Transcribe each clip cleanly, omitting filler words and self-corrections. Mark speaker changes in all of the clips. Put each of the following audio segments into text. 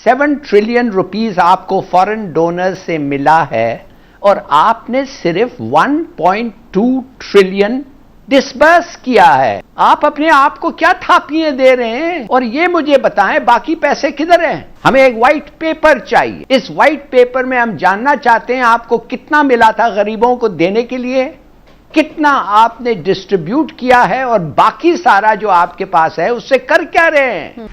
Speaker 1: 7 trillion rupees आपको foreign donor से मिला है और आपने सिर्फ 1.2 ट्रिलियन डिसबर्स किया है। आप अपने आप को क्या थापियां दे रहे हैं? और ये मुझे बताएं बाकी पैसे किधर हैं? हमें एक व्हाइट पेपर चाहिए। इस व्हाइट पेपर में हम जानना चाहते हैं आपको कितना मिला था गरीबों को देने के लिए, कितना आपने डिस्ट्रीब्यूट किया है और बाकी सारा जो आपके पास है उससे कर क्या रहे हैं?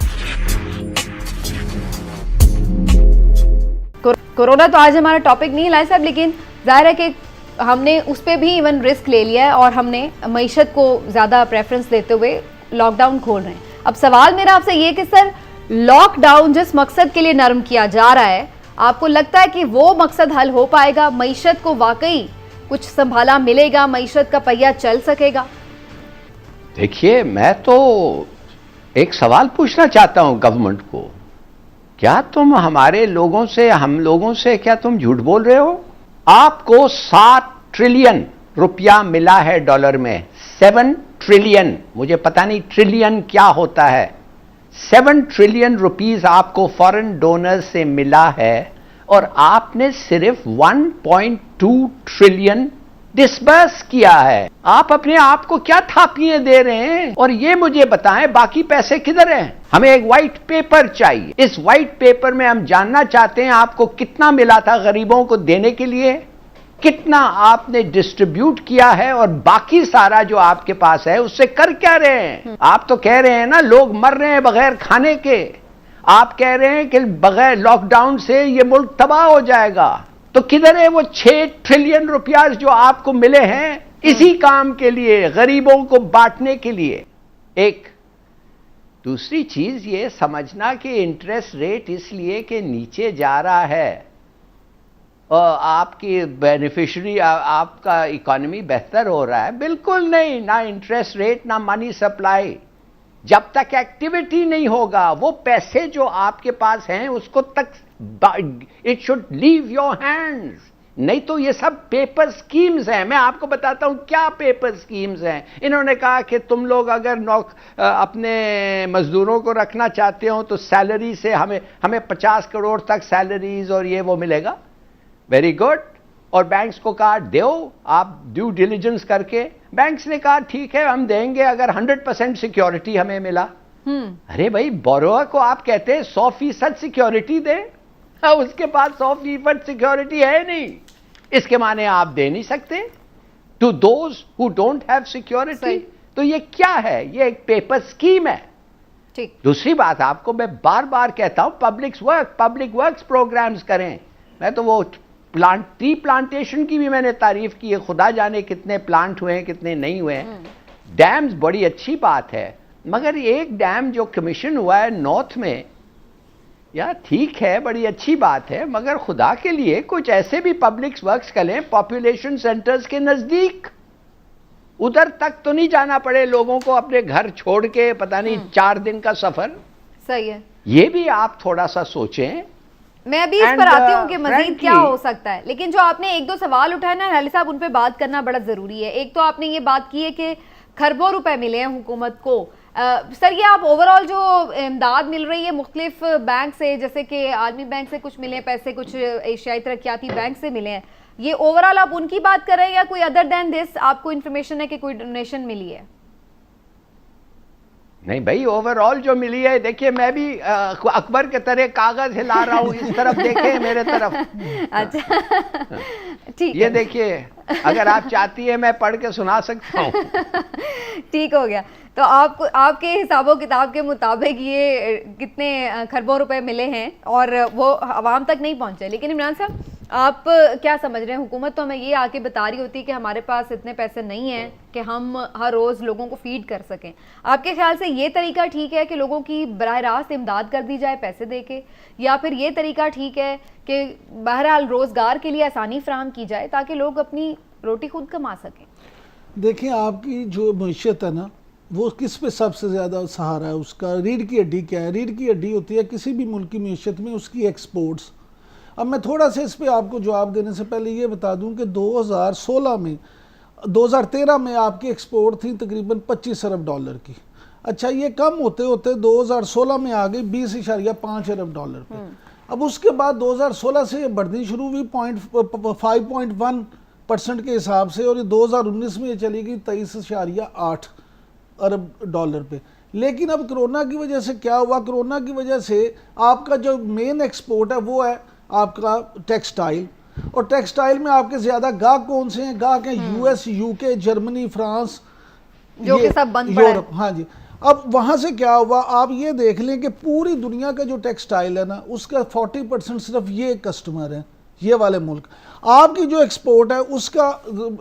Speaker 2: कोरोना तो आज हमारा टॉपिक नहीं लाए साहब, लेकिन जाहिर है कि हमने उस पर भी इवन रिस्क ले लिया है और हमने मईशत को ज़्यादा प्रेफरेंस देते हुए लॉकडाउन खोल रहे हैं। अब सवाल मेरा आपसे ये कि सर, लॉकडाउन जिस मकसद के लिए नरम किया जा रहा है, आपको लगता है कि वो मकसद हल हो पाएगा? मईशत को वाकई कुछ संभाला मिलेगा? मईशत का पहिया चल सकेगा?
Speaker 1: देखिए, मैं तो एक सवाल पूछना चाहता हूं गवर्नमेंट को, क्या तुम हमारे लोगों से, हम लोगों से क्या तुम झूठ बोल रहे हो? आपको 7 ट्रिलियन रुपया मिला है डॉलर में। 7 ट्रिलियन, मुझे पता नहीं ट्रिलियन क्या होता है। 7 ट्रिलियन रुपीस आपको फॉरेन डोनर से मिला है और आपने सिर्फ 1.2 ट्रिलियन डिसबर्स किया है। आप अपने आप को क्या थापियां दे रहे हैं? और ये मुझे बताएं बाकी पैसे किधर हैं? हमें एक व्हाइट पेपर चाहिए। इस व्हाइट पेपर में हम जानना चाहते हैं आपको कितना मिला था गरीबों को देने के लिए, कितना आपने डिस्ट्रीब्यूट किया है और बाकी सारा जो आपके पास है उससे कर क्या रहे हैं? आप तो कह रहे हैं ना लोग मर रहे हैं बगैर खाने के। आप कह रहे हैं कि बगैर लॉकडाउन से ये मुल्क तबाह हो जाएगा। तो किधर है वो 6 ट्रिलियन रुपया जो आपको मिले हैं इसी काम के लिए, गरीबों को बांटने के लिए? एक दूसरी चीज ये समझना कि इंटरेस्ट रेट इसलिए कि नीचे जा रहा है और आपकी बेनिफिशियरी, आपका इकोनॉमी बेहतर हो रहा है, बिल्कुल नहीं। ना इंटरेस्ट रेट ना मनी सप्लाई। जब तक एक्टिविटी नहीं होगा, वो पैसे जो आपके पास हैं उसको तक it should leave your hands. नहीं तो ये सब पेपर स्कीम्स हैं। मैं आपको बताता हूं क्या पेपर स्कीम्स हैं। इन्होंने कहा कि तुम लोग अगर अपने मजदूरों को रखना चाहते हो तो सैलरी से हमें 50 करोड़ तक सैलरीज और ये वो मिलेगा। Very good. और बैंक्स को कहा दो, आप ड्यू डिलिजेंस करके। बैंक्स ने कहा ठीक है हम देंगे अगर 100% सिक्योरिटी हमें मिला। अरे भाई, बोरोअर को आप कहते हैं 100% सिक्योरिटी दे, उसके पास 100% सिक्योरिटी है नहीं, इसके माने आप दे नहीं सकते to those who don't have security. तो ये क्या है? ये एक पेपर स्कीम है।
Speaker 2: ठीक।
Speaker 1: दूसरी बात आपको मैं बार बार कहता हूं, पब्लिक वर्क्स प्रोग्राम्स करें। मैं तो वो ट्री प्लांटेशन की भी मैंने तारीफ की है, खुदा जाने कितने प्लांट हुए हैं कितने नहीं हुए हैं। डैम्स बड़ी अच्छी बात है, मगर एक डैम जो कमीशन हुआ है नॉर्थ में, या ठीक है बड़ी अच्छी बात है, मगर खुदा के लिए कुछ ऐसे भी पब्लिक वर्क्स करें पॉपुलेशन सेंटर्स के नजदीक। उधर तक तो नहीं जाना पड़े लोगों को अपने घर छोड़ के, पता नहीं 4 दिन का सफर।
Speaker 2: सही है,
Speaker 1: ये भी आप थोड़ा सा सोचें।
Speaker 2: मैं अभी इस पर आती हूँ कि मजीद क्या हो सकता है, लेकिन जो आपने 1-2 सवाल उठाए ना अली साहब, उन पे बात करना बड़ा जरूरी है। एक तो आपने ये बात की है कि खरबों रुपए मिले हैं हुकूमत को। सर, ये आप ओवरऑल जो इमदाद मिल रही है मुख्तलिफ बैंक से, जैसे कि आलमी बैंक से कुछ मिले पैसे, कुछ एशियाई तरक्याती बैंक से मिले हैं, ये ओवरऑल आप उनकी बात कर रहे हैं या कोई अदर देन दिस आपको इन्फॉर्मेशन है कि कोई डोनेशन मिली है?
Speaker 1: नहीं भाई, ओवरऑल जो मिली है, देखिए मैं भी अकबर के तरह कागज हिला रहा हूं, इस तरफ देखें मेरे तरफ।
Speaker 2: अच्छा, ठीक।
Speaker 1: ये देखिए, अगर आप चाहती है मैं पढ़ के सुना सकता हूं।
Speaker 2: ठीक हो गया। तो आपको आपके हिसाबों किताब के मुताबिक ये कितने खरबों रुपए मिले हैं और वो आवाम तक नहीं पहुंचे। लेकिन इमरान साहब, आप क्या समझ रहे हैं? हुकूमत तो हमें ये आके बता रही होती है कि हमारे पास इतने पैसे नहीं हैं कि हम हर रोज़ लोगों को फीड कर सकें। आपके ख्याल से ये तरीका ठीक है कि लोगों की बराह रास्त इमदाद कर दी जाए पैसे दे के, या फिर ये तरीका ठीक है कि बहरहाल रोज़गार के लिए आसानी फराहम की जाए ताकि लोग अपनी रोटी खुद कमा सकें?
Speaker 3: देखिए, आपकी जो मैशत है ना, वो किस पे सबसे ज़्यादा सहारा है? उसका रीढ़ की हड्डी क्या है? रीढ़ की हड्डी होती है किसी भी मुल्क की मैशत में उसकी एक्सपोर्ट्स। अब मैं थोड़ा सा इस पे आपको जवाब देने से पहले ये बता दूं कि 2013 में आपकी एक्सपोर्ट थी तकरीबन 25 अरब डॉलर की। अच्छा ये कम होते होते 2016 में आ गई 20.5 अरब डॉलर पे। अब उसके बाद 2016 से ये बढ़नी शुरू हुई 5.1% के हिसाब से, और ये 2019 में ये चली गई 23.8 अरब डॉलर पे। लेकिन अब कोरोना की वजह से क्या हुआ, कोरोना की वजह से आपका जो मेन एक्सपोर्ट है वो है आपका टेक्सटाइल, और टेक्सटाइल में आपके ज़्यादा गाहक कौन से हैं? गाहक हैं यूएस, यूके, जर्मनी, फ्रांस,
Speaker 2: जो कि सब बंद पड़ा है।
Speaker 3: यूरोप। हाँ जी। अब वहाँ से क्या हुआ, आप ये देख लें कि पूरी दुनिया का जो टेक्सटाइल है ना, उसका 40% सिर्फ ये कस्टमर है, ये वाले मुल्क। आपकी जो एक्सपोर्ट है उसका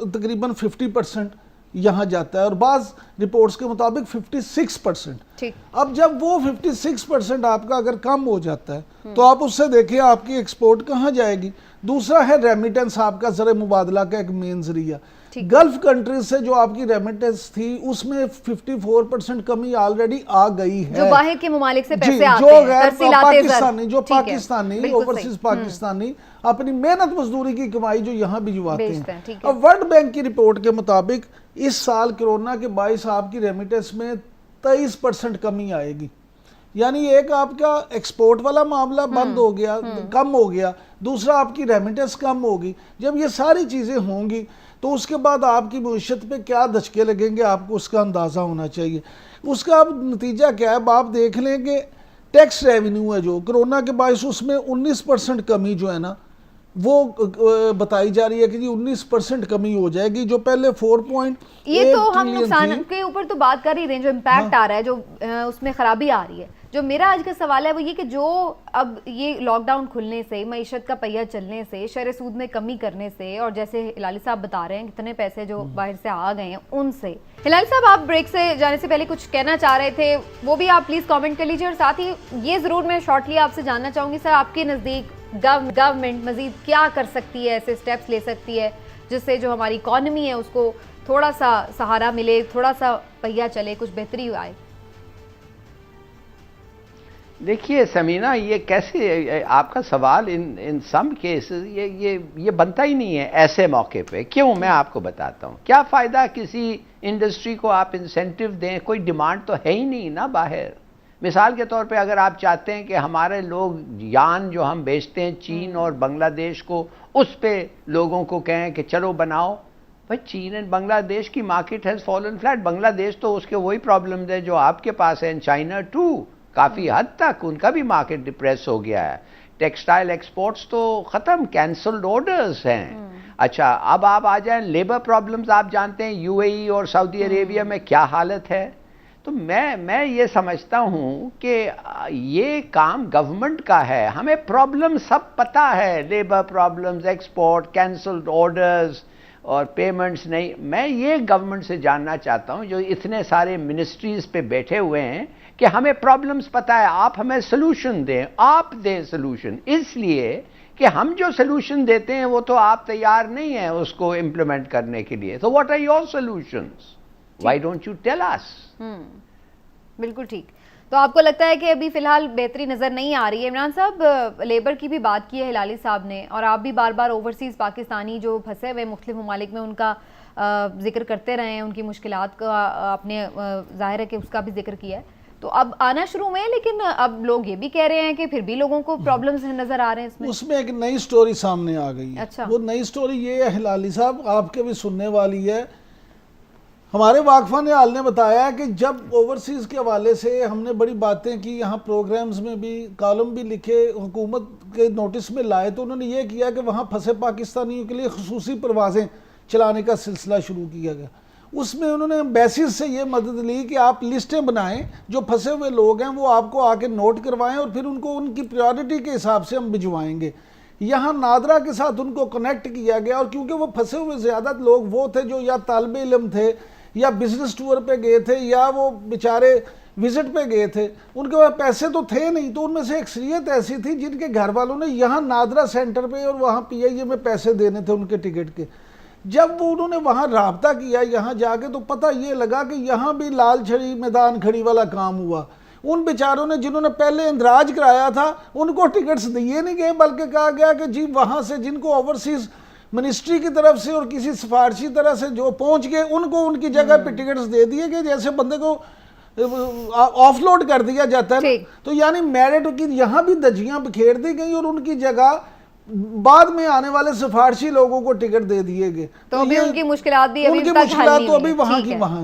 Speaker 3: तकरीबन 50% यहाँ जाता है, और बाज़ रिपोर्ट्स के मुताबिक 56%।
Speaker 2: ठीक।
Speaker 3: अब जब वो 56% आपका अगर कम हो जाता है तो आप उससे देखिए आपकी एक्सपोर्ट कहाँ जाएगी। दूसरा है रेमिटेंस, आपका ज़र मुबादला का एक मेन जरिया। गल्फ कंट्रीज से जो आपकी रेमिटेंस थी उसमें 54% कमी ऑलरेडी आ गई है।
Speaker 2: जो बाहर के ममालिक से पैसे आते
Speaker 3: जो
Speaker 2: हैं,
Speaker 3: गैर
Speaker 2: तरसीलाते
Speaker 3: पाकिस्तानी, जो
Speaker 2: ठीक है,
Speaker 3: पाकिस्तानी
Speaker 2: बिल्कुल
Speaker 3: ओवरसीज
Speaker 2: सही।
Speaker 3: पाकिस्तानी अपनी मेहनत मजदूरी की कमाई जो यहाँ भिजवाते
Speaker 2: बेचते हैं,
Speaker 3: हैं।
Speaker 2: ठीक है।
Speaker 3: अब वर्ल्ड बैंक की रिपोर्ट के मुताबिक इस साल कोरोना के बाईस आपकी रेमिटेंस में 23% कमी आएगी। यानी एक आपका एक्सपोर्ट वाला मामला बंद हो गया, कम हो गया, दूसरा आपकी रेमिटेंस कम होगी। जब ये सारी चीज़ें होंगी तो उसके बाद आपकी मईशत पे क्या धचके लगेंगे आपको उसका अंदाज़ा होना चाहिए। उसका अब नतीजा क्या है, आप देख लें कि टैक्स रेवेन्यू है जो कोरोना के बायस उसमें 19% कमी जो है ना वो बताई जा रही है कि जी 19% कमी हो जाएगी, जो पहले 4.8
Speaker 2: ये तो हम
Speaker 3: ट्रिलियन
Speaker 2: नुकसान
Speaker 3: थी।
Speaker 2: के ऊपर तो बात कर ही रहे हैं, जो इम्पैक्ट आ रहा है, जो उसमें खराबी आ रही है। जो मेरा आज का सवाल है वो ये कि जो अब ये लॉकडाउन खुलने से, मईशत का पहिया चलने से, शरह सूद में कमी करने से, और जैसे हिलाली साहब बता रहे हैं कितने पैसे जो बाहर से आ गए हैं उनसे। हिलाली साहब, आप ब्रेक से जाने से पहले कुछ कहना चाह रहे थे, वो भी आप प्लीज़ कमेंट कर लीजिए। और साथ ही ये ज़रूर मैं शॉर्टली आपसे जानना चाहूँगी सर, आपके नज़दीक गवर्नमेंट मज़ीद क्या कर सकती है, ऐसे स्टेप्स ले सकती है जिससे जो हमारी इकॉनमी है उसको थोड़ा सा सहारा मिले, थोड़ा सा पहिया चले, कुछ बेहतरी आए?
Speaker 1: देखिए समीना, ये कैसे आपका सवाल इन सम केसेस ये बनता ही नहीं है ऐसे मौके पे। क्यों, मैं आपको बताता हूँ। क्या फ़ायदा किसी इंडस्ट्री को आप इंसेंटिव दें, कोई डिमांड तो है ही नहीं ना बाहर। मिसाल के तौर पे अगर आप चाहते हैं कि हमारे लोग यान जो हम बेचते हैं चीन और बांग्लादेश को, उस पे लोगों को कहें कि चलो बनाओ, भाई चीन एंड बांग्लादेश की market has fallen flat. Bangladesh तो उसके वही प्रॉब्लम्स है जो आपके पास है, एंड चाइना टू काफ़ी हद तक उनका भी मार्केट डिप्रेस हो गया है। टेक्सटाइल एक्सपोर्ट्स तो ख़त्म, कैंसल्ड ऑर्डर्स हैं। अच्छा, अब आप आ जाएं लेबर प्रॉब्लम्स। आप जानते हैं यूएई और सऊदी अरेबिया में क्या हालत है। तो मैं ये समझता हूँ कि ये काम गवर्नमेंट का है। हमें प्रॉब्लम सब पता है, labour problems, export, cancelled orders और पेमेंट्स नहीं। मैं ये गवर्नमेंट से जानना चाहता हूँ जो इतने सारे मिनिस्ट्रीज़ पे बैठे हुए हैं कि हमें प्रॉब्लम्स पता है, आप हमें सोल्यूशन दें, आप दें सोल्यूशन। इसलिए कि हम जो सोल्यूशन देते हैं वो तो आप तैयार नहीं हैं उसको इम्प्लीमेंट करने के लिए। तो what are your solutions? Why don't you tell us?
Speaker 2: बिल्कुल ठीक। तो आपको लगता है कि अभी फिलहाल बेहतरी नज़र नहीं आ रही है? इमरान साहब, लेबर की भी बात की है हिलाली साहब ने, और आप भी बार बार ओवरसीज़ पाकिस्तानी जो फंसे हुए मुख्तलिफ ममालिक में उनका जिक्र करते रहे हैं, उनकी मुश्किलात का आपने ज़ाहिर है कि उसका भी जिक्र किया है। तो अब आना शुरू हुए हैं, लेकिन अब लोग ये भी कह रहे हैं कि फिर भी लोगों को प्रॉब्लम्स नजर आ रहे हैं इसमें।
Speaker 3: उसमें एक नई स्टोरी सामने आ गई है।
Speaker 2: अच्छा।
Speaker 3: वो नई स्टोरी ये है हिलाली साहब, आपके भी सुनने वाली है। हमारे वाकफान हाल ने बताया कि जब ओवरसीज़ के हवाले से हमने बड़ी बातें की, यहाँ प्रोग्राम्स में भी कॉलम भी लिखे, हुकूमत के नोटिस में लाए, तो उन्होंने ये किया कि वहाँ फंसे पाकिस्तानियों के लिए खुसूसी परवाज़ें चलाने का सिलसिला शुरू किया गया। उसमें उन्होंने एम्बेसीज से ये मदद ली कि आप लिस्टें बनाएं, जो फंसे हुए लोग हैं वो आपको आके नोट करवाएं और फिर उनको उनकी प्रायोरिटी के हिसाब से हम भिजवाएंगे। यहाँ नादरा के साथ उनको कनेक्ट किया गया, और क्योंकि वो फंसे हुए ज़्यादा लोग वो थे जो या तालिब इल्म थे या बिजनेस टूर पे गए थे या वो बेचारे विजिट पे गए थे, उनके पास पैसे तो थे नहीं। तो उनमें से अक्सरियत ऐसी थी जिनके घर वालों ने यहाँ नादरा सेंटर पे और वहाँ PIA में पैसे देने थे उनके टिकट के। जब वो उन्होंने वहाँ राब्ता किया यहाँ जाके, तो पता ये लगा कि यहाँ भी लाल छड़ी मैदान खड़ी वाला काम हुआ। उन बेचारों ने जिन्होंने पहले इंदराज कराया था उनको टिकट्स दिए नहीं गए, बल्कि कहा गया कि जी वहाँ से जिनको ओवरसीज़ मिनिस्ट्री की तरफ से और किसी सिफारशी तरह से जो पहुँच गए उनको उनकी जगह पे टिकट्स दे दिए गए। जैसे बंदे को ऑफलोड कर दिया जाता है ना,
Speaker 2: ठीक।
Speaker 3: तो यानी मेरिट की यहाँ भी धज्जियां बिखेर दी गई और उनकी जगह बाद में आने वाले सिफारशी लोगों को टिकट दे दिए गए।
Speaker 2: तो अभी
Speaker 3: ये
Speaker 2: उनकी मुश्किलात भी अभी
Speaker 3: उनकी
Speaker 2: तक हल
Speaker 3: मुश्किलात
Speaker 2: नहीं
Speaker 3: तो
Speaker 2: हुई
Speaker 3: अभी
Speaker 2: है।
Speaker 3: वहां
Speaker 2: ठीक
Speaker 3: की
Speaker 2: है।
Speaker 3: वहां